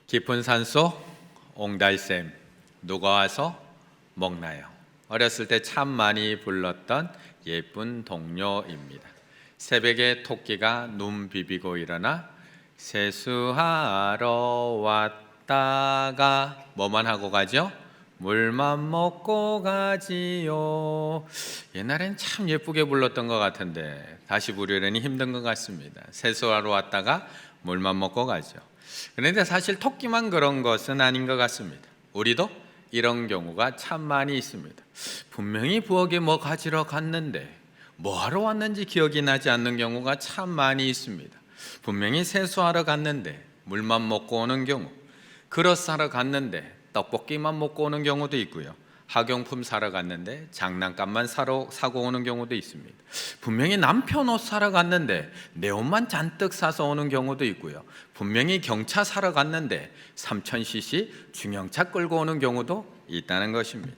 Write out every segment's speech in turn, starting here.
깊은 산속 옹달샘 누가 와서 먹나요? 어렸을 때 참 많이 불렀던 예쁜 동요입니다. 새벽에 토끼가 눈 비비고 일어나 세수하러 왔다가 뭐만 하고 가죠? 물만 먹고 가지요. 옛날엔 참 예쁘게 불렀던 것 같은데 다시 부르려니 힘든 것 같습니다. 세수하러 왔다가 물만 먹고 가죠. 그런데 사실 토끼만 그런 것은 아닌 것 같습니다. 우리도 이런 경우가 참 많이 있습니다. 분명히 부엌에 뭐 가지러 갔는데 뭐하러 왔는지 기억이 나지 않는 경우가 참 많이 있습니다. 분명히 세수하러 갔는데 물만 먹고 오는 경우, 그릇 사러 갔는데 떡볶이만 먹고 오는 경우도 있고요. 학용품 사러 갔는데 장난감만 사고 오는 경우도 있습니다. 분명히 남편 옷 사러 갔는데 내 옷만 잔뜩 사서 오는 경우도 있고요. 분명히 경차 사러 갔는데 3000cc 중형차 끌고 오는 경우도 있다는 것입니다.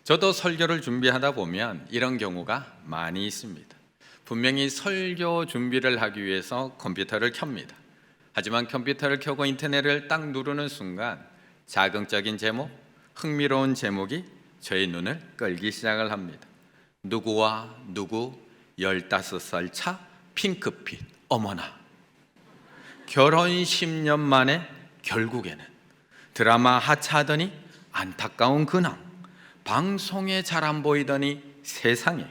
저도 설교를 준비하다 보면 이런 경우가 많이 있습니다. 분명히 설교 준비를 하기 위해서 컴퓨터를 켭니다. 하지만 컴퓨터를 켜고 인터넷을 딱 누르는 순간 자극적인 제목, 흥미로운 제목이 저의 눈을 끌기 시작을 합니다. 누구와 누구 15살 차 핑크빛. 어머나, 결혼 10년 만에 결국에는 드라마 하차하더니 안타까운 근황, 방송에 잘 안 보이더니 세상에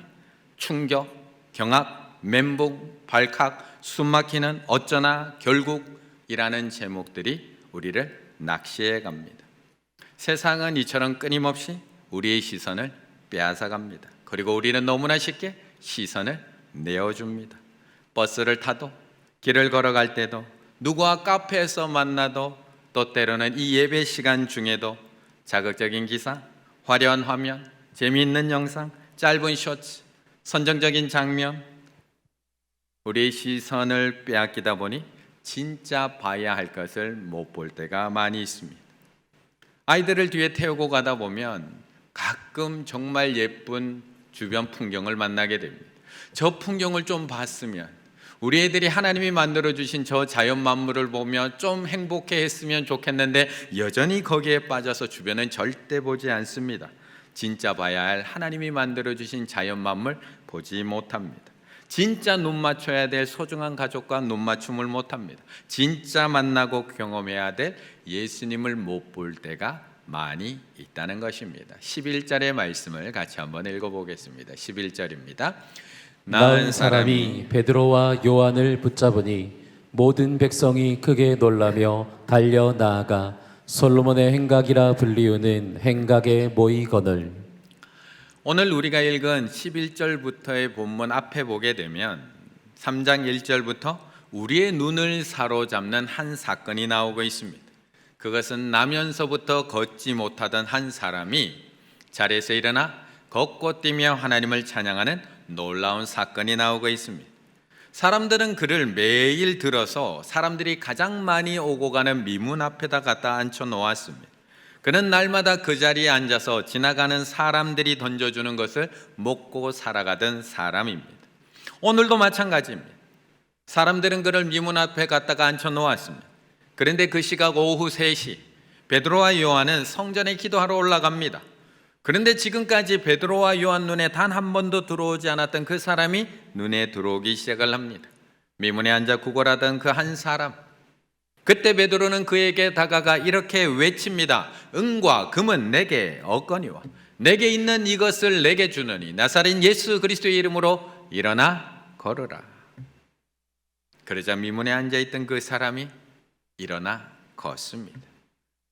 충격, 경악, 멘붕, 발칵, 숨막히는 어쩌나 결국이라는 제목들이 우리를 낚시해 갑니다. 세상은 이처럼 끊임없이 우리의 시선을 빼앗아 갑니다. 그리고 우리는 너무나 쉽게 시선을 내어줍니다. 버스를 타도, 길을 걸어갈 때도, 누구와 카페에서 만나도, 또 때로는 이 예배 시간 중에도 자극적인 기사, 화려한 화면, 재미있는 영상, 짧은 쇼츠, 선정적인 장면, 우리의 시선을 빼앗기다 보니 진짜 봐야 할 것을 못 볼 때가 많이 있습니다. 아이들을 뒤에 태우고 가다 보면 가끔 정말 예쁜 주변 풍경을 만나게 됩니다. 저 풍경을 좀 봤으면, 우리 애들이 하나님이 만들어주신 저 자연 만물을 보며 좀 행복해 했으면 좋겠는데 여전히 거기에 빠져서 주변은 절대 보지 않습니다. 진짜 봐야 할 하나님이 만들어주신 자연 만물 보지 못합니다. 진짜 눈 맞춰야 될 소중한 가족과 눈 맞춤을 못합니다. 진짜 만나고 경험해야 될 예수님을 못 볼 때가 많이 있다는 것입니다. 11절의 말씀을 같이 한번 읽어보겠습니다. 11절입니다. 나은 사람이 베드로와 요한을 붙잡으니 모든 백성이 크게 놀라며 달려 나아가 솔로몬의 행각이라 불리우는 행각에 모이거늘. 오늘 우리가 읽은 11절부터의 본문 앞에 보게 되면 3장 1절부터 우리의 눈을 사로잡는 한 사건이 나오고 있습니다. 그것은 나면서부터 걷지 못하던 한 사람이 자리에서 일어나 걷고 뛰며 하나님을 찬양하는 놀라운 사건이 나오고 있습니다. 사람들은 그를 매일 들어서 사람들이 가장 많이 오고 가는 미문 앞에다 갖다 앉혀 놓았습니다. 그는 날마다 그 자리에 앉아서 지나가는 사람들이 던져주는 것을 먹고 살아가던 사람입니다. 오늘도 마찬가지입니다. 사람들은 그를 미문 앞에 갖다가 앉혀 놓았습니다. 그런데 그 시각 오후 3시, 베드로와 요한은 성전에 기도하러 올라갑니다. 그런데 지금까지 베드로와 요한 눈에 단 한 번도 들어오지 않았던 그 사람이 눈에 들어오기 시작을 합니다. 미문에 앉아 구걸하던 그 한 사람, 그때 베드로는 그에게 다가가 이렇게 외칩니다. 은과 금은 내게 없거니와 내게 있는 이것을 내게 주느니 나사렛 예수 그리스도의 이름으로 일어나 걸으라. 그러자 미문에 앉아있던 그 사람이 일어나 걷습니다.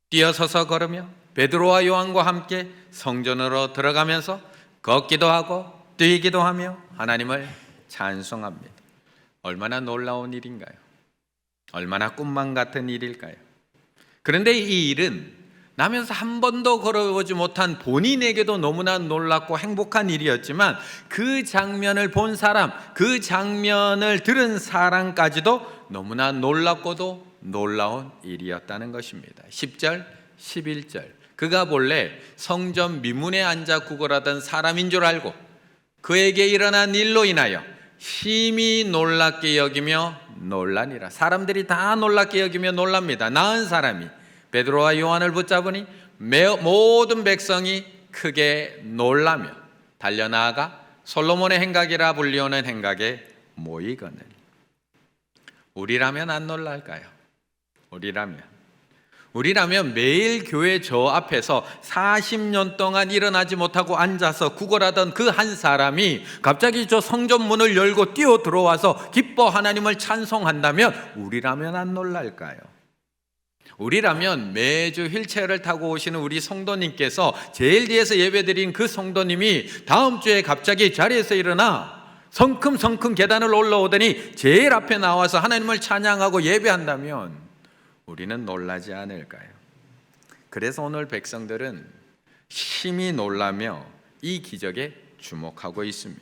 뛰어서서 걸으며 베드로와 요한과 함께 성전으로 들어가면서 걷기도 하고 뛰기도 하며 하나님을 찬송합니다. 얼마나 놀라운 일인가요? 얼마나 꿈만 같은 일일까요? 그런데 이 일은 나면서 한 번도 걸어보지 못한 본인에게도 너무나 놀랍고 행복한 일이었지만 그 장면을 본 사람, 그 장면을 들은 사람까지도 너무나 놀랍고도 놀라운 일이었다는 것입니다. 10절, 11절. 그가 본래 성전 미문에 앉아 구걸하던 사람인 줄 알고 그에게 일어난 일로 인하여 심히 놀랍게 여기며 놀라니라. 사람들이 다 놀랍게 여기며 놀랍니다. 나은 사람이 베드로와 요한을 붙잡으니 모든 백성이 크게 놀라며 달려나아가 솔로몬의 행각이라 불리우는 행각에 모이거늘. 우리라면 안 놀랄까요? 우리라면 매일 교회 저 앞에서 40년 동안 일어나지 못하고 앉아서 구걸하던 그 한 사람이 갑자기 저 성전 문을 열고 뛰어 들어와서 기뻐 하나님을 찬송한다면 우리라면 안 놀랄까요? 우리라면 매주 휠체어를 타고 오시는 우리 성도님께서 제일 뒤에서 예배드린 그 성도님이 다음 주에 갑자기 자리에서 일어나 성큼성큼 계단을 올라오더니 제일 앞에 나와서 하나님을 찬양하고 예배한다면 우리는 놀라지 않을까요? 그래서 오늘 백성들은 심히 놀라며 이 기적에 주목하고 있습니다.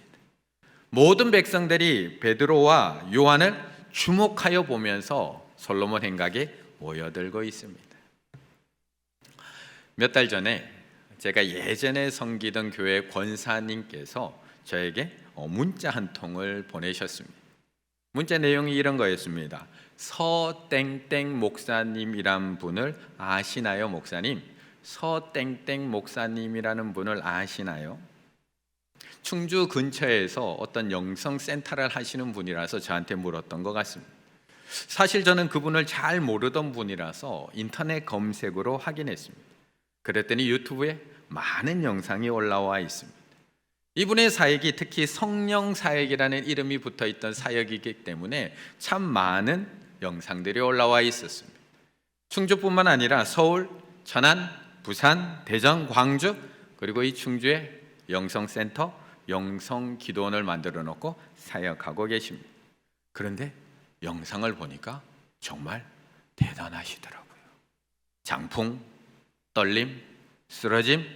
모든 백성들이 베드로와 요한을 주목하여 보면서 솔로몬 행각에 모여들고 있습니다. 몇 달 전에 제가 예전에 섬기던 교회 권사님께서 저에게 문자 한 통을 보내셨습니다. 문자 내용이 이런 거였습니다. 서땡땡 목사님이란 분을 아시나요, 목사님? 서땡땡 목사님이라는 분을 아시나요? 충주 근처에서 어떤 영성센터를 하시는 분이라서 저한테 물었던 것 같습니다. 사실 저는 그분을 잘 모르던 분이라서 인터넷 검색으로 확인했습니다. 그랬더니 유튜브에 많은 영상이 올라와 있습니다. 이분의 사역이 특히 성령 사역이라는 이름이 붙어있던 사역이기 때문에 참 많은 영상들이 올라와 있었습니다. 충주뿐만 아니라 서울, 천안, 부산, 대전, 광주, 그리고 이 충주에 영성센터, 영성기도원을 만들어 놓고 사역하고 계십니다. 그런데 영상을 보니까 정말 대단하시더라고요. 장풍, 떨림, 쓰러짐,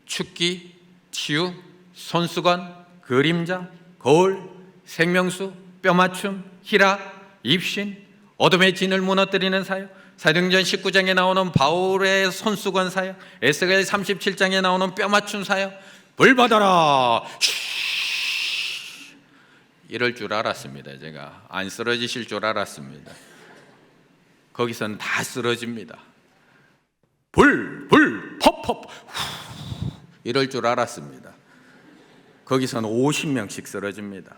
춥기, 치유, 손수건, 그림자, 거울, 생명수, 뼈맞춤, 희락, 입신, 어둠의 진을 무너뜨리는 사역, 사도행전 19장에 나오는 바울의 손수건 사역, 에스겔 37장에 나오는 뼈맞춤 사역, 불 받아라! 이럴 줄 알았습니다. 제가 안 쓰러지실 줄 알았습니다. 거기서는 다 쓰러집니다. 불, 퍽, 이럴 줄 알았습니다. 거기서는 50명씩 쓰러집니다.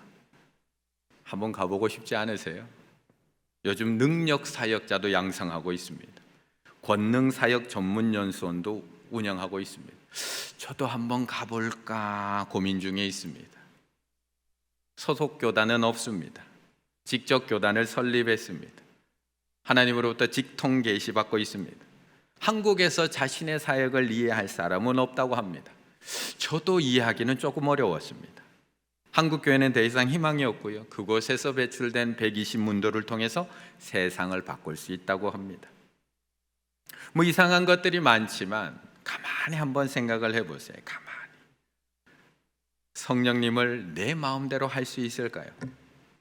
한번 가보고 싶지 않으세요? 요즘 능력 사역자도 양성하고 있습니다. 권능 사역 전문 연수원도 운영하고 있습니다. 저도 한번 가볼까 고민 중에 있습니다. 소속 교단은 없습니다. 직접 교단을 설립했습니다. 하나님으로부터 직통 계시받고 있습니다. 한국에서 자신의 사역을 이해할 사람은 없다고 합니다. 저도 이해하기는 조금 어려웠습니다. 한국 교회는 더 이상 희망이 없고요. 그곳에서 배출된 120문도를 통해서 세상을 바꿀 수 있다고 합니다. 뭐 이상한 것들이 많지만 가만히 한번 생각을 해보세요. 가만히. 성령님을 내 마음대로 할 수 있을까요?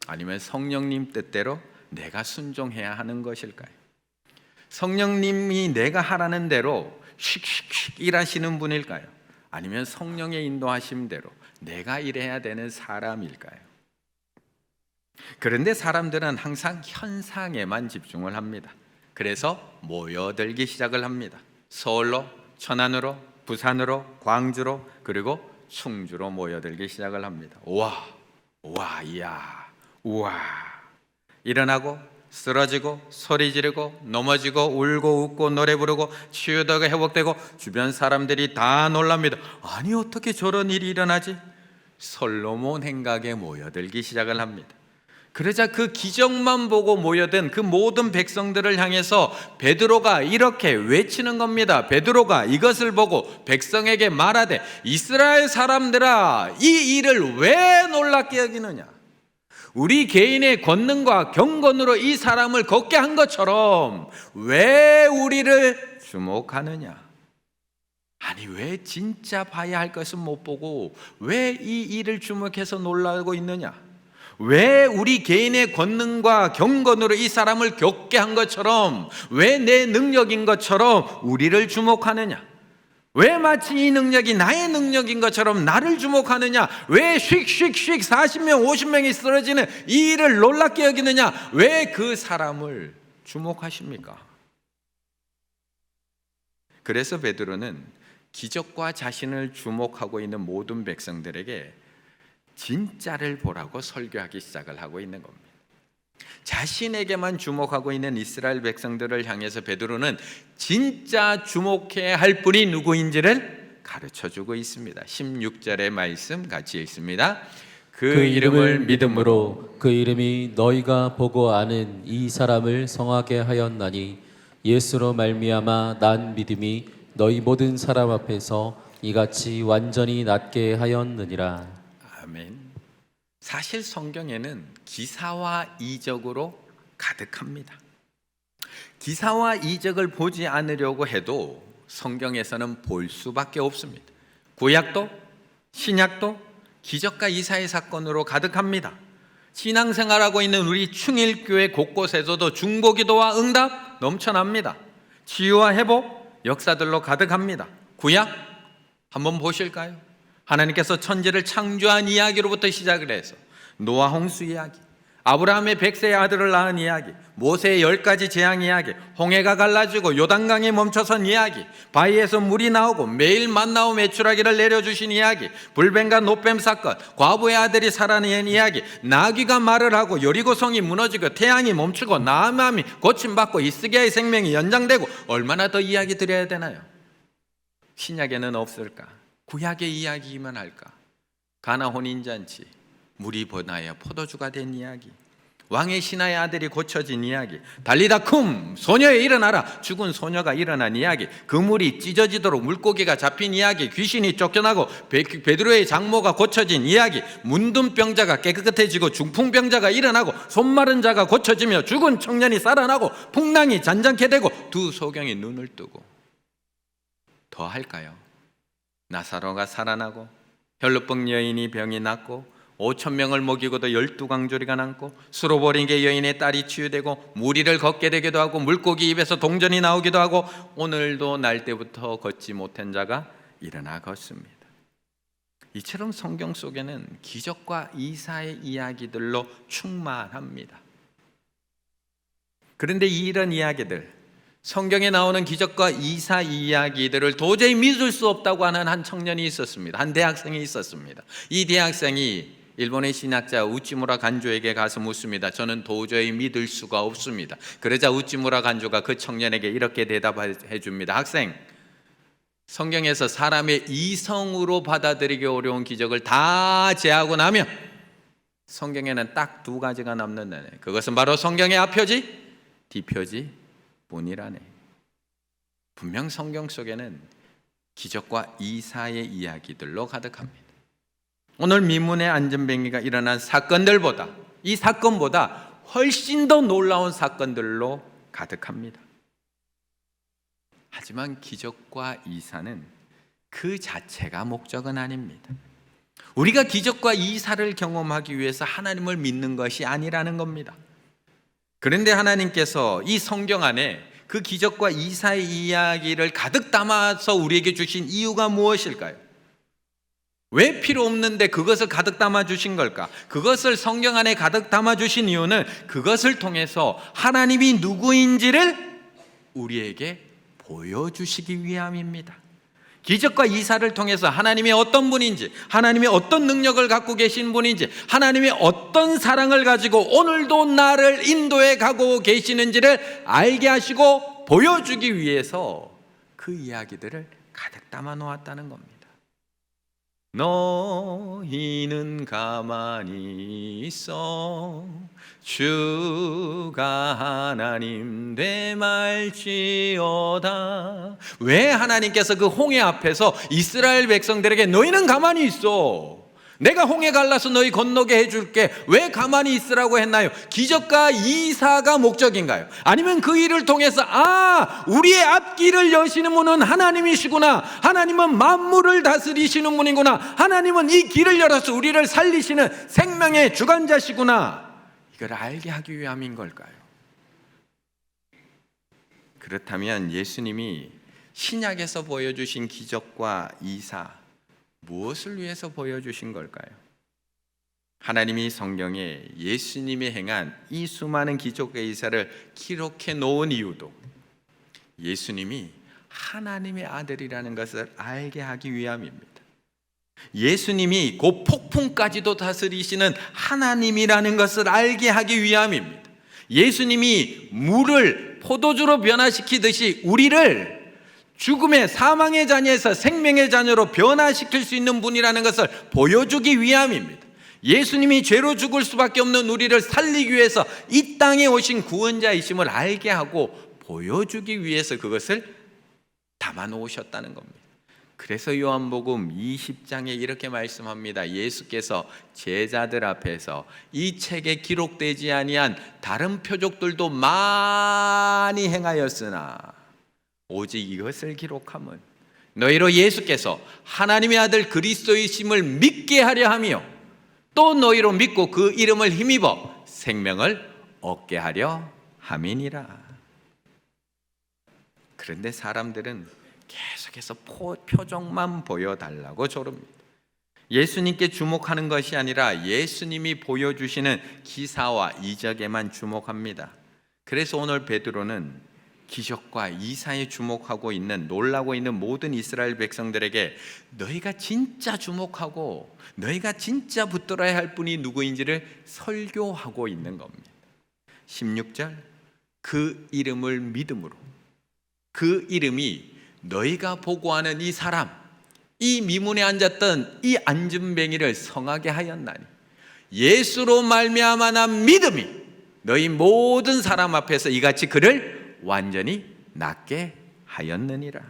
아니면 성령님 뜻대로 내가 순종해야 하는 것일까요? 성령님이 내가 하라는 대로 씩씩씩 일하시는 분일까요? 아니면 성령의 인도하심대로 내가 일해야 되는 사람일까요? 그런데 사람들은 항상 현상에만 집중을 합니다. 그래서 모여들기 시작을 합니다. 서울로, 천안으로, 부산으로, 광주로, 그리고 충주로 모여들기 시작을 합니다. 우와, 이야, 우와. 일어나고 쓰러지고 소리 지르고 넘어지고 울고 웃고 노래 부르고 치유되고 회복되고 주변 사람들이 다 놀랍니다. 아니 어떻게 저런 일이 일어나지? 솔로몬 행각에 모여들기 시작을 합니다. 그러자 그 기적만 보고 모여든 그 모든 백성들을 향해서 베드로가 이렇게 외치는 겁니다. 베드로가 이것을 보고 백성에게 말하되 이스라엘 사람들아 이 일을 왜 놀랍게 여기느냐? 우리 개인의 권능과 경건으로 이 사람을 걷게 한 것처럼 왜 우리를 주목하느냐? 아니 왜 진짜 봐야 할 것은 못 보고 왜 이 일을 주목해서 놀라고 있느냐? 왜 우리 개인의 권능과 경건으로 이 사람을 겪게 한 것처럼 왜 내 능력인 것처럼 우리를 주목하느냐? 왜 마치 이 능력이 나의 능력인 것처럼 나를 주목하느냐? 왜 휙휙휙 40명 50명이 쓰러지는 이 일을 놀랍게 여기느냐? 왜 그 사람을 주목하십니까? 그래서 베드로는 기적과 자신을 주목하고 있는 모든 백성들에게 진짜를 보라고 설교하기 시작을 하고 있는 겁니다. 자신에게만 주목하고 있는 이스라엘 백성들을 향해서 베드로는 진짜 주목해야 할 분이 누구인지를 가르쳐주고 있습니다. 16절의 말씀 같이 읽습니다. 그 이름을 믿음으로 그 이름이 너희가 보고 아는 이 사람을 성하게 하였나니 예수로 말미암아 난 믿음이 너희 모든 사람 앞에서 이같이 완전히 낫게 하였느니라. 아멘. 사실 성경에는 기사와 이적으로 가득합니다. 기사와 이적을 보지 않으려고 해도 성경에서는 볼 수밖에 없습니다. 구약도 신약도 기적과 이사의 사건으로 가득합니다. 신앙생활하고 있는 우리 충일교회 곳곳에서도 중보기도와 응답 넘쳐납니다. 치유와 회복 역사들로 가득합니다. 구약 한번 보실까요? 하나님께서 천지를 창조한 이야기로부터 시작을 해서 노아 홍수 이야기, 아브라함의 100세의 아들을 낳은 이야기, 모세의 10가지 재앙 이야기, 홍해가 갈라지고 요단강이 멈춰선 이야기, 바위에서 물이 나오고 매일 만나오 메추라기를 내려주신 이야기, 불뱀과 노뱀 사건, 과부의 아들이 살아낸 이야기, 나귀가 말을 하고 여리고성이 무너지고 태양이 멈추고 나아맘이 고침받고 이스기야의 생명이 연장되고 얼마나 더 이야기 드려야 되나요? 신약에는 없을까? 구약의 이야기만 할까? 가나 혼인잔치, 물이 번하여 포도주가 된 이야기, 왕의 신하의 아들이 고쳐진 이야기, 달리다 쿰 소녀에 일어나라 죽은 소녀가 일어난 이야기, 그물이 찢어지도록 물고기가 잡힌 이야기, 귀신이 쫓겨나고 베드로의 장모가 고쳐진 이야기, 문둥 병자가 깨끗해지고 중풍병자가 일어나고 손마른 자가 고쳐지며 죽은 청년이 살아나고 풍랑이 잔잔케 되고 두 소경이 눈을 뜨고. 더 할까요? 나사로가 살아나고 혈루병 여인이 병이 낫고 5,000명을 먹이고도 12광조리가 남고 수로보링의 여인의 딸이 치유되고 무리를 걷게 되기도 하고 물고기 입에서 동전이 나오기도 하고 오늘도 날 때부터 걷지 못한 자가 일어나 걷습니다. 이처럼 성경 속에는 기적과 이사의 이야기들로 충만합니다. 그런데 이런 이야기들, 성경에 나오는 기적과 이사 이야기들을 도저히 믿을 수 없다고 하는 한 청년이 있었습니다. 한 대학생이 있었습니다. 이 대학생이 일본의 신학자 우찌무라 간조에게 가서 묻습니다. 저는 도저히 믿을 수가 없습니다. 그러자 우찌무라 간조가 그 청년에게 이렇게 대답해 줍니다. 학생, 성경에서 사람의 이성으로 받아들이기 어려운 기적을 다 제하고 나면 성경에는 딱 두 가지가 남는다네. 그것은 바로 성경의 앞표지, 뒤표지 뿐이라네. 분명 성경 속에는 기적과 이사의 이야기들로 가득합니다. 오늘 미문의 안전뱅이가 일어난 사건들보다, 이 사건보다 훨씬 더 놀라운 사건들로 가득합니다. 하지만 기적과 이사는 그 자체가 목적은 아닙니다. 우리가 기적과 이사를 경험하기 위해서 하나님을 믿는 것이 아니라는 겁니다. 그런데 하나님께서 이 성경 안에 그 기적과 이사의 이야기를 가득 담아서 우리에게 주신 이유가 무엇일까요? 왜 필요 없는데 그것을 가득 담아 주신 걸까? 그것을 성경 안에 가득 담아 주신 이유는 그것을 통해서 하나님이 누구인지를 우리에게 보여주시기 위함입니다. 기적과 이사를 통해서 하나님이 어떤 분인지, 하나님이 어떤 능력을 갖고 계신 분인지, 하나님이 어떤 사랑을 가지고 오늘도 나를 인도해 가고 계시는지를 알게 하시고 보여주기 위해서 그 이야기들을 가득 담아 놓았다는 겁니다. 너희는 가만히 있어 주가 하나님 되말지어다. 왜 하나님께서 그 홍해 앞에서 이스라엘 백성들에게 너희는 가만히 있어, 내가 홍해 갈라서 너희 건너게 해줄게, 왜 가만히 있으라고 했나요? 기적과 이사가 목적인가요? 아니면 그 일을 통해서 우리의 앞길을 여시는 분은 하나님이시구나, 하나님은 만물을 다스리시는 분이구나, 하나님은 이 길을 열어서 우리를 살리시는 생명의 주관자시구나, 이걸 알게 하기 위함인 걸까요? 그렇다면 예수님이 신약에서 보여주신 기적과 이사, 무엇을 위해서 보여주신 걸까요? 하나님이 성경에 예수님이 행한 이 수많은 기적과 이사를 기록해 놓은 이유도 예수님이 하나님의 아들이라는 것을 알게 하기 위함입니다. 예수님이 그 폭풍까지도 다스리시는 하나님이라는 것을 알게 하기 위함입니다. 예수님이 물을 포도주로 변화시키듯이 우리를 죽음의 사망의 자녀에서 생명의 자녀로 변화시킬 수 있는 분이라는 것을 보여주기 위함입니다. 예수님이 죄로 죽을 수밖에 없는 우리를 살리기 위해서 이 땅에 오신 구원자이심을 알게 하고 보여주기 위해서 그것을 담아 놓으셨다는 겁니다. 그래서 요한복음 20장에 이렇게 말씀합니다. 예수께서 제자들 앞에서 이 책에 기록되지 아니한 다른 표적들도 많이 행하였으나 오직 이것을 기록함은 너희로 예수께서 하나님의 아들 그리스도이심을 믿게 하려 하며 또 너희로 믿고 그 이름을 힘입어 생명을 얻게 하려 함이니라. 그런데 사람들은 계속해서 표적만 보여달라고 조릅니다. 예수님께 주목하는 것이 아니라 예수님이 보여주시는 기사와 이적에만 주목합니다. 그래서 오늘 베드로는 기적과 이사에 주목하고 있는, 놀라고 있는 모든 이스라엘 백성들에게 너희가 진짜 주목하고 너희가 진짜 붙들어야 할 분이 누구인지를 설교하고 있는 겁니다. 16절, 그 이름을 믿음으로, 그 이름이 너희가 보고하는 이 사람, 이 미문에 앉았던 이 안진뱅이를 성하게 하였나니 예수로 말미암아 난 믿음이 너희 모든 사람 앞에서 이같이 그를 완전히 낫게 하였느니라.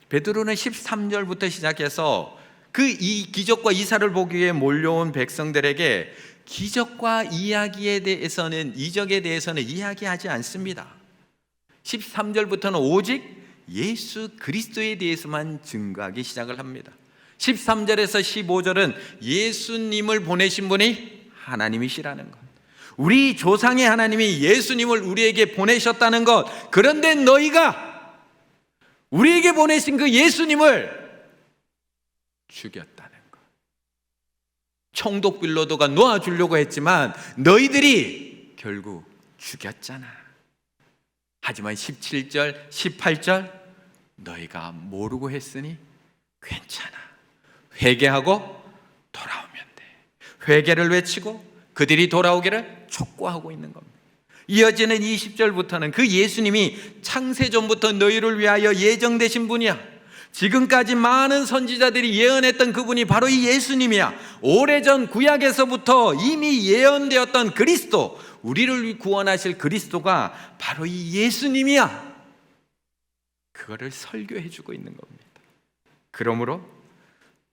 베드로는 13절부터 시작해서 그 이 기적과 이사를 보기 위해 몰려온 백성들에게 기적과 이야기에 대해서는, 이적에 대해서는 이야기하지 않습니다. 13절부터는 오직 예수 그리스도에 대해서만 증거하기 시작을 합니다. 13절에서 15절은 예수님을 보내신 분이 하나님이시라는 것, 우리 조상의 하나님이 예수님을 우리에게 보내셨다는 것, 그런데 너희가 우리에게 보내신 그 예수님을 죽였다는 것. 총독 빌라도가 놓아주려고 했지만 너희들이 결국 죽였잖아. 하지만 17절, 18절 너희가 모르고 했으니 괜찮아. 회개하고 돌아오면 돼. 회개를 외치고 그들이 돌아오기를 촉구하고 있는 겁니다. 이어지는 20절부터는 그 예수님이 창세전부터 너희를 위하여 예정되신 분이야. 지금까지 많은 선지자들이 예언했던 그분이 바로 이 예수님이야. 오래전 구약에서부터 이미 예언되었던 그리스도, 우리를 구원하실 그리스도가 바로 이 예수님이야. 그거를 설교해 주고 있는 겁니다. 그러므로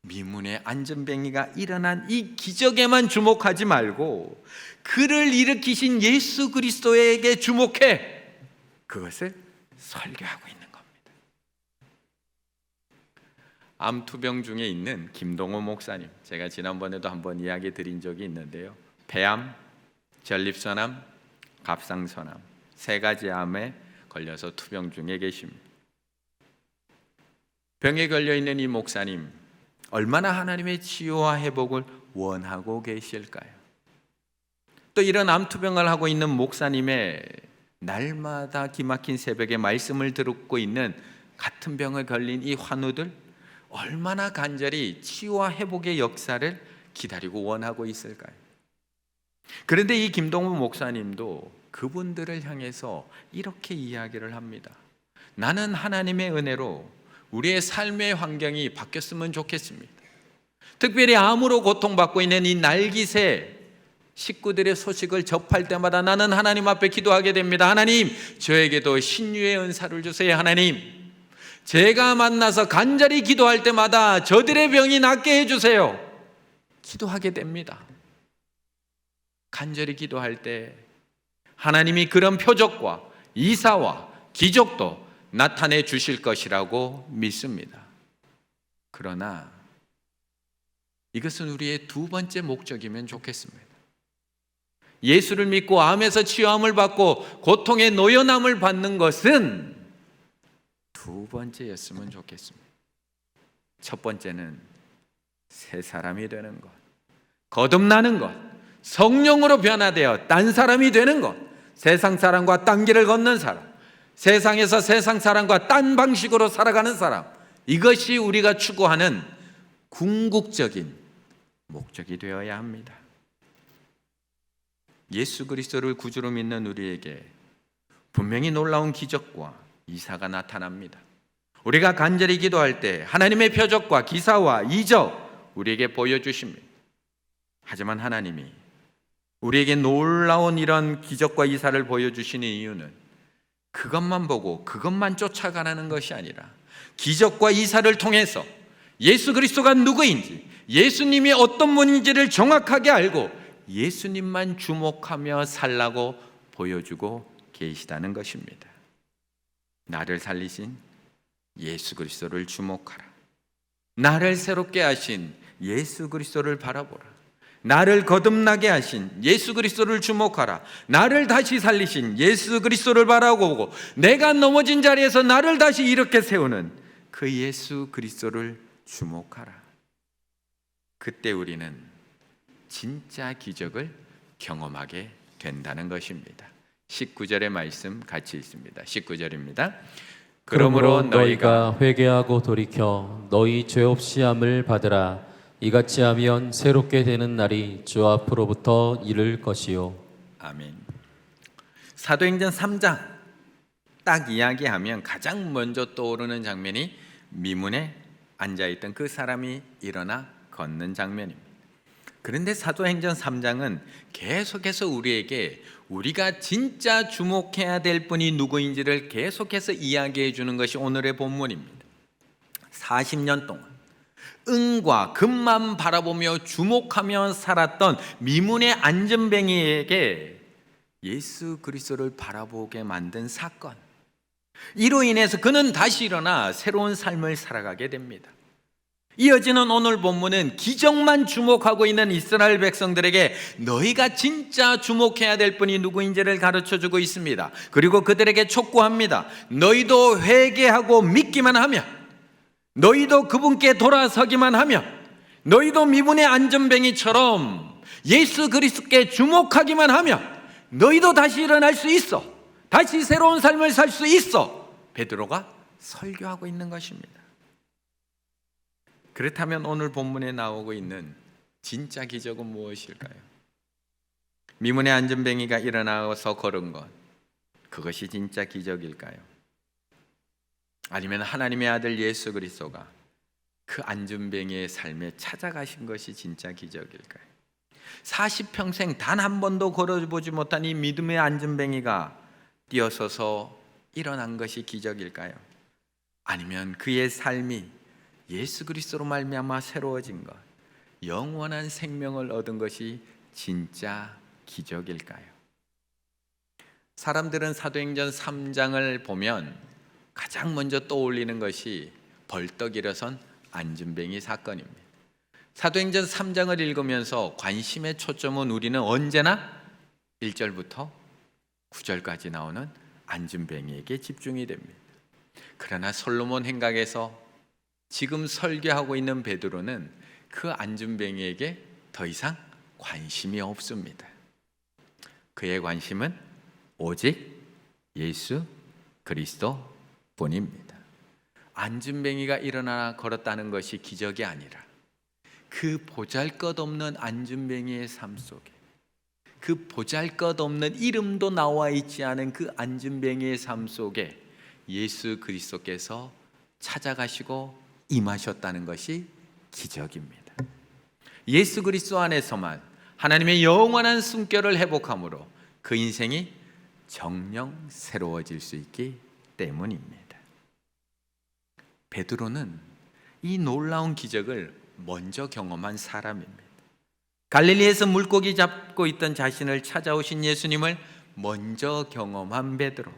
미문의 안전뱅이가 일어난 이 기적에만 주목하지 말고 그를 일으키신 예수 그리스도에게 주목해 그것을 설교하고 있는 겁니다. 암투병 중에 있는 김동호 목사님, 제가 지난번에도 한번 이야기 드린 적이 있는데요. 폐암, 전립선암, 갑상선암, 세 가지 암에 걸려서 투병 중에 계십니다. 병에 걸려있는 이 목사님, 얼마나 하나님의 치유와 회복을 원하고 계실까요? 또 이런 암투병을 하고 있는 목사님의 날마다 기막힌 새벽에 말씀을 듣고 있는 같은 병에 걸린 이 환우들, 얼마나 간절히 치유와 회복의 역사를 기다리고 원하고 있을까요? 그런데 이 김동훈 목사님도 그분들을 향해서 이렇게 이야기를 합니다. 나는 하나님의 은혜로 우리의 삶의 환경이 바뀌었으면 좋겠습니다. 특별히 암으로 고통받고 있는 이 날기새 식구들의 소식을 접할 때마다 나는 하나님 앞에 기도하게 됩니다. 하나님, 저에게도 신유의 은사를 주세요. 하나님, 제가 만나서 간절히 기도할 때마다 저들의 병이 낫게 해주세요. 기도하게 됩니다. 간절히 기도할 때 하나님이 그런 표적과 이사와 기적도 나타내 주실 것이라고 믿습니다. 그러나 이것은 우리의 두 번째 목적이면 좋겠습니다. 예수를 믿고 암에서 치유함을 받고 고통의 노연함을 받는 것은 두 두 번째였으면 좋겠습니다. 첫 번째는 새 사람이 되는 것, 거듭나는 것, 성령으로 변화되어 딴 사람이 되는 것, 세상 사람과 딴 길을 걷는 사람, 세상에서 세상 사람과 딴 방식으로 살아가는 사람, 이것이 우리가 추구하는 궁극적인 목적이 되어야 합니다. 예수 그리스도를 구주로 믿는 우리에게 분명히 놀라운 기적과 이사가 나타납니다. 우리가 간절히 기도할 때 하나님의 표적과 기사와 이적 우리에게 보여주십니다. 하지만 하나님이 우리에게 놀라운 이런 기적과 이사를 보여주시는 이유는 그것만 보고 그것만 쫓아가는 것이 아니라 기적과 이사를 통해서 예수 그리스도가 누구인지, 예수님이 어떤 분인지를 정확하게 알고 예수님만 주목하며 살라고 보여주고 계시다는 것입니다. 나를 살리신 예수 그리스도를 주목하라. 나를 새롭게 하신 예수 그리스도를 바라보라. 나를 거듭나게 하신 예수 그리스도를 주목하라. 나를 다시 살리신 예수 그리스도를 바라보고 내가 넘어진 자리에서 나를 다시 이렇게 세우는 그 예수 그리스도를 주목하라. 그때 우리는 진짜 기적을 경험하게 된다는 것입니다. 19절의 말씀 같이 읽습니다. 19절입니다. 그러므로 너희가 회개하고 돌이켜 너희 죄 없이 함을 받으라. 이같이 하면 새롭게 되는 날이 주 앞으로부터 이를 것이요. 아멘. 사도행전 3장 딱 이야기하면 가장 먼저 떠오르는 장면이 미문에 앉아있던 그 사람이 일어나 걷는 장면입니다. 그런데 사도행전 3장은 계속해서 우리에게 우리가 진짜 주목해야 될 분이 누구인지를 계속해서 이야기해 주는 것이 오늘의 본문입니다. 40년 동안 은과 금만 바라보며 주목하며 살았던 미문의 안전뱅이에게 예수 그리스도를 바라보게 만든 사건, 이로 인해서 그는 다시 일어나 새로운 삶을 살아가게 됩니다. 이어지는 오늘 본문은 기적만 주목하고 있는 이스라엘 백성들에게 너희가 진짜 주목해야 될 분이 누구인지를 가르쳐주고 있습니다. 그리고 그들에게 촉구합니다. 너희도 회개하고 믿기만 하면, 너희도 그분께 돌아서기만 하면, 너희도 미분의 안전뱅이처럼 예수 그리스도께 주목하기만 하면 너희도 다시 일어날 수 있어, 다시 새로운 삶을 살 수 있어. 베드로가 설교하고 있는 것입니다. 그렇다면 오늘 본문에 나오고 있는 진짜 기적은 무엇일까요? 미문의 안전뱅이가 일어나서 걸은 것, 그것이 진짜 기적일까요? 아니면 하나님의 아들 예수 그리스도가 그 안전뱅이의 삶에 찾아가신 것이 진짜 기적일까요? 40평생 단 한 번도 걸어보지 못한 이 믿음의 안전뱅이가 뛰어서서 일어난 것이 기적일까요? 아니면 그의 삶이 예수 그리스도로 말미암아 새로워진 것, 영원한 생명을 얻은 것이 진짜 기적일까요? 사람들은 사도행전 3장을 보면 가장 먼저 떠올리는 것이 벌떡 일어선 안전뱅이 사건입니다. 사도행전 3장을 읽으면서 관심의 초점은 우리는 언제나 1절부터 9절까지 나오는 안전뱅이에게 집중이 됩니다. 그러나 솔로몬 행각에서 지금 설교하고 있는 베드로는 그 안전뱅이에게 더 이상 관심이 없습니다. 그의 관심은 오직 예수 그리스도 뿐입니다. 안전뱅이가 일어나 걸었다는 것이 기적이 아니라 그 보잘것없는 안전뱅이의 삶 속에, 그 보잘것없는 이름도 나와 있지 않은 그 안전뱅이의 삶 속에 예수 그리스도께서 찾아가시고 임하셨다는 것이 기적입니다. 예수 그리스도 안에서만 하나님의 영원한 숨결을 회복함으로 그 인생이 정령 새로워질 수 있기 때문입니다. 베드로는 이 놀라운 기적을 먼저 경험한 사람입니다. 갈릴리에서 물고기 잡고 있던 자신을 찾아오신 예수님을 먼저 경험한 베드로.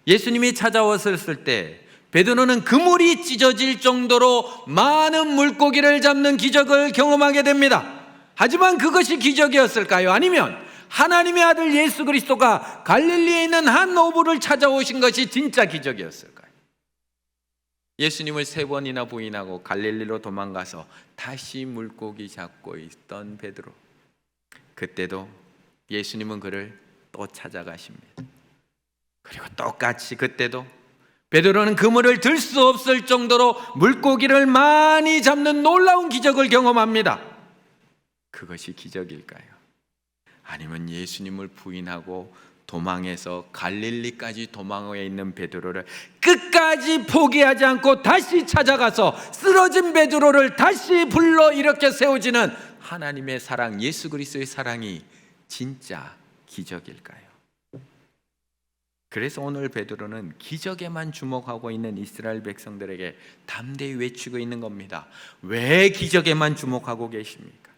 예수님이 찾아왔을 때 베드로는 그물이 찢어질 정도로 많은 물고기를 잡는 기적을 경험하게 됩니다. 하지만 그것이 기적이었을까요? 아니면 하나님의 아들 예수 그리스도가 갈릴리에 있는 한 어부를 찾아오신 것이 진짜 기적이었을까요? 예수님을 3번이나 부인하고 갈릴리로 도망가서 다시 물고기 잡고 있던 베드로, 그때도 예수님은 그를 또 찾아가십니다. 그리고 똑같이 그때도 베드로는 그물을 들 수 없을 정도로 물고기를 많이 잡는 놀라운 기적을 경험합니다. 그것이 기적일까요? 아니면 예수님을 부인하고 도망해서 갈릴리까지 도망해 있는 베드로를 끝까지 포기하지 않고 다시 찾아가서 쓰러진 베드로를 다시 불러 일으켜 세우지는 하나님의 사랑, 예수 그리스도의 사랑이 진짜 기적일까요? 그래서 오늘 베드로는 기적에만 주목하고 있는 이스라엘 백성들에게 담대히 외치고 있는 겁니다. 왜 기적에만 주목하고 계십니까?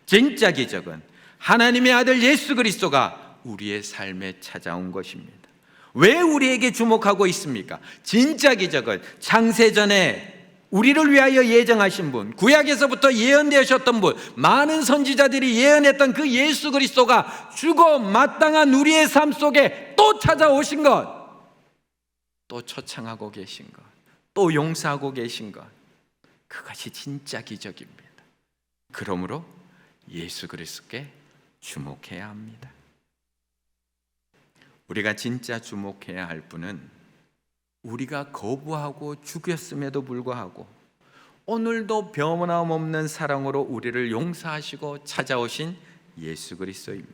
진짜 기적은 하나님의 아들 예수 그리스도가 우리의 삶에 찾아온 것입니다. 왜 우리에게 주목하고 있습니까? 진짜 기적은 창세전에 우리를 위하여 예정하신 분, 구약에서부터 예언되셨던 분, 많은 선지자들이 예언했던 그 예수 그리스도가 죽어 마땅한 우리의 삶 속에 또 찾아오신 것, 또 초청하고 계신 것, 또 용서하고 계신 것, 그것이 진짜 기적입니다. 그러므로 예수 그리스도께 주목해야 합니다. 우리가 진짜 주목해야 할 분은 우리가 거부하고 죽였음에도 불구하고 오늘도 변함없는 사랑으로 우리를 용서하시고 찾아오신 예수 그리스도입니다.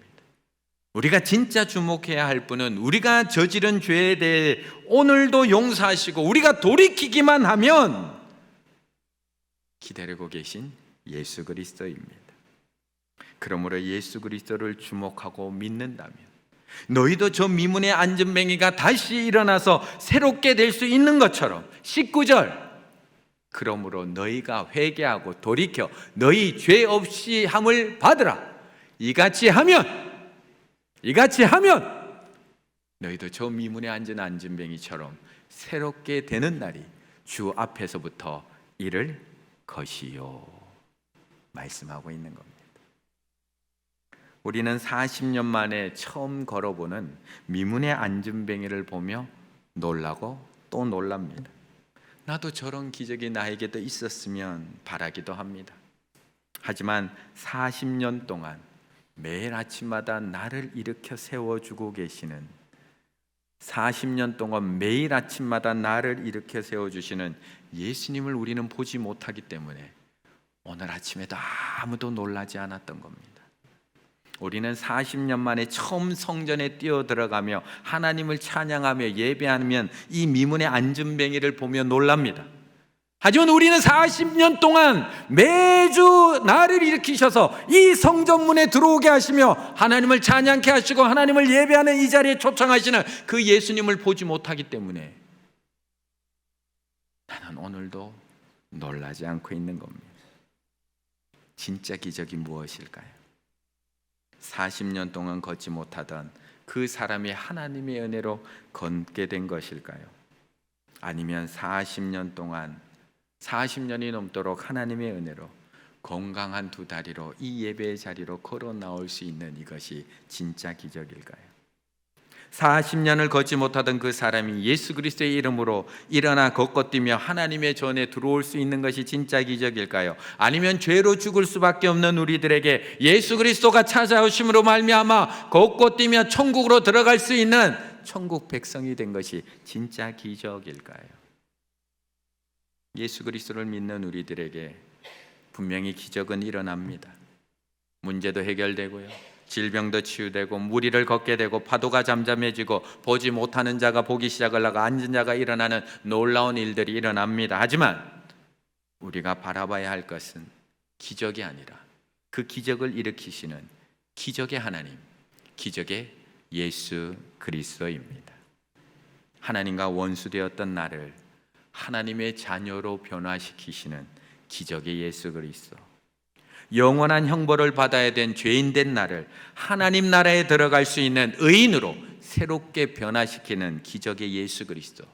우리가 진짜 주목해야 할 분은 우리가 저지른 죄에 대해 오늘도 용서하시고 우리가 돌이키기만 하면 기다리고 계신 예수 그리스도입니다. 그러므로 예수 그리스도를 주목하고 믿는다면 너희도 저 미문의 안전뱅이가 다시 일어나서 새롭게 될 수 있는 것처럼 19절, 그러므로 너희가 회개하고 돌이켜 너희 죄 없이 함을 받으라. 이같이 하면 너희도 저 미문에 앉은 안전뱅이처럼 새롭게 되는 날이 주 앞에서부터 이를 것이요 말씀하고 있는 겁니다. 우리는 40년 만에 처음 걸어보는 미문의 안전뱅이를 보며 놀라고 또 놀랍니다. 나도 저런 기적이 나에게도 있었으면 바라기도 합니다. 하지만 40년 동안 매일 아침마다 나를 일으켜 세워주고 계시는, 40년 동안 매일 아침마다 나를 일으켜 세워주시는 예수님을 우리는 보지 못하기 때문에 오늘 아침에도 아무도 놀라지 않았던 겁니다. 우리는 40년 만에 처음 성전에 뛰어들어가며 하나님을 찬양하며 예배하면 이 미문의 안전뱅이를 보며 놀랍니다. 하지만 우리는 40년 동안 매주 나를 일으키셔서 이 성전문에 들어오게 하시며 하나님을 찬양케 하시고 하나님을 예배하는 이 자리에 초청하시는 그 예수님을 보지 못하기 때문에 나는 오늘도 놀라지 않고 있는 겁니다. 진짜 기적이 무엇일까요? 40년 동안 걷지 못하던 그 사람이 하나님의 은혜로 걷게 된 것일까요? 아니면 40년이 넘도록 하나님의 은혜로 건강한 두 다리로 이 예배의 자리로 걸어 나올 수 있는 이것이 진짜 기적일까요? 40년을 걷지 못하던 그 사람이 예수 그리스도의 이름으로 일어나 걷고 뛰며 하나님의 전에 들어올 수 있는 것이 진짜 기적일까요? 아니면 죄로 죽을 수밖에 없는 우리들에게 예수 그리스도가 찾아오심으로 말미암아 걷고 뛰며 천국으로 들어갈 수 있는 천국 백성이 된 것이 진짜 기적일까요? 예수 그리스도를 믿는 우리들에게 분명히 기적은 일어납니다. 문제도 해결되고요, 질병도 치유되고 무리를 걷게 되고 파도가 잠잠해지고 보지 못하는 자가 보기 시작을 하고 앉은 자가 일어나는 놀라운 일들이 일어납니다. 하지만 우리가 바라봐야 할 것은 기적이 아니라 그 기적을 일으키시는 기적의 하나님, 기적의 예수 그리스도입니다. 하나님과 원수되었던 나를 하나님의 자녀로 변화시키시는 기적의 예수 그리스도, 영원한 형벌을 받아야 된 죄인 된 나를 하나님 나라에 들어갈 수 있는 의인으로 새롭게 변화시키는 기적의 예수 그리스도,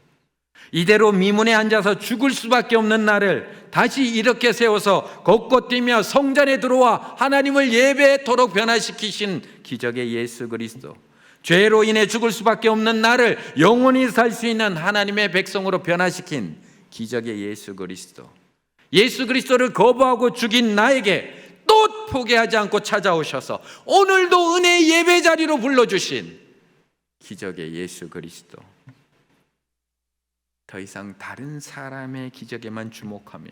이대로 미문에 앉아서 죽을 수밖에 없는 나를 다시 이렇게 세워서 걷고 뛰며 성전에 들어와 하나님을 예배토록 변화시키신 기적의 예수 그리스도, 죄로 인해 죽을 수밖에 없는 나를 영원히 살 수 있는 하나님의 백성으로 변화시킨 기적의 예수 그리스도, 예수 그리스도를 거부하고 죽인 나에게 또 포기하지 않고 찾아오셔서 오늘도 은혜의 예배 자리로 불러주신 기적의 예수 그리스도. 더 이상 다른 사람의 기적에만 주목하며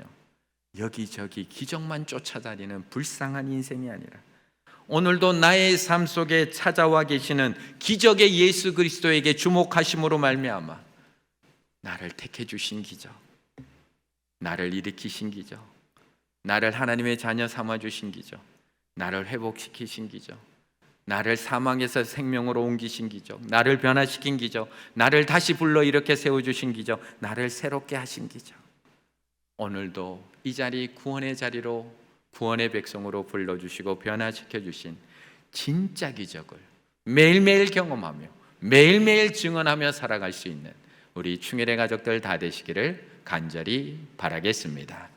여기저기 기적만 쫓아다니는 불쌍한 인생이 아니라 오늘도 나의 삶 속에 찾아와 계시는 기적의 예수 그리스도에게 주목하심으로 말미암아 나를 택해 주신 기적, 나를 일으키신 기적, 나를 하나님의 자녀 삼아 주신 기적, 나를 회복시키신 기적, 나를 사망에서 생명으로 옮기신 기적, 나를 변화시킨 기적, 나를 다시 불러일으켜 세워주신 기적, 나를 새롭게 하신 기적. 오늘도 이 자리 구원의 자리로 구원의 백성으로 불러주시고 변화시켜 주신 진짜 기적을 매일매일 경험하며 매일매일 증언하며 살아갈 수 있는 우리 충일의 가족들 다 되시기를 간절히 바라겠습니다.